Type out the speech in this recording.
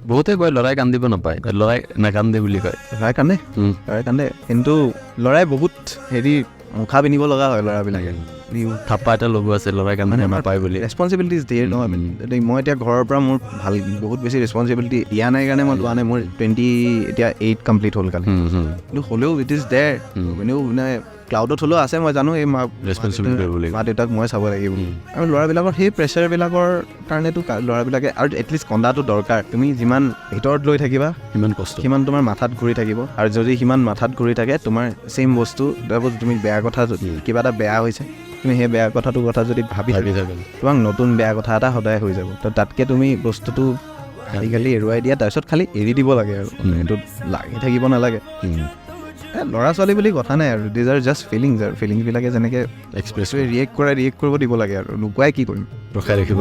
বহুতে কয় ল'ৰাই কান্দিব নাপায়, ল'ৰাই নাকান্দে বুলি কয়। ল'ৰাই কান্দে কিন্তু ল'ৰাই বহুত হেৰি মুখা পিন্ধিব লগা হয় ল'ৰাবিলাকে। থাপ্পা এটা লগোৱা আছে ল'ৰাই কান্দিব নাপায় বুলি। ৰেচপনচিবিলিটিজ দিয়ে নহয়। মই এতিয়া ঘৰৰ পৰা মোৰ বহুত বেছি ৰেচপনচিবিলিটি দিয়া নাই কাৰণে মই লোৱা নাই। মোৰ 28 কমপ্লিট হ'ল কালি, কিন্তু হ'লেও ইট ইজ দেৰ। এনেও মানে ক্লাউডত হ'লেও আছে, মই জানো এই মা দেউতাক মই চাব লাগিব। আৰু ল'ৰাবিলাকৰ সেই প্ৰেছাৰবিলাকৰ কাৰণেতো ল'ৰাবিলাকে, আৰু এটলিষ্ট কন্দাটো দৰকাৰ। তুমি যিমান ভিতৰত লৈ থাকিবা সিমান তোমাৰ মাথাত ঘূৰি থাকিব, আৰু যদি সিমান মাথাত ঘূৰি থাকে তোমাৰ ছেইম বস্তু, তুমি বেয়া কথা কিবা এটা বেয়া হৈছে, তুমি সেই বেয়া কথাটোৰ কথা যদি ভাবি তোমাক নতুন বেয়া কথা এটা সদায় হৈ যাব। তো তাতকৈ তুমি বস্তুটো আজিকালি এৰুৱাই দিয়া, তাৰপিছত খালি এৰি দিব লাগে আৰু এইটোত লাগি থাকিব নালাগে। ল'ৰা ছোৱালী বুলি কথা নাই আৰু, দিজ আৰ জাষ্ট ফিলিংছ, আৰু ফিলিংছবিলাকে যেনেকৈ এক্সপ্ৰেছ ৰিয়েক্ট কৰিব দিব লাগে আৰু, লুকুৱাই কি কৰিম, ৰখাই ৰাখিব।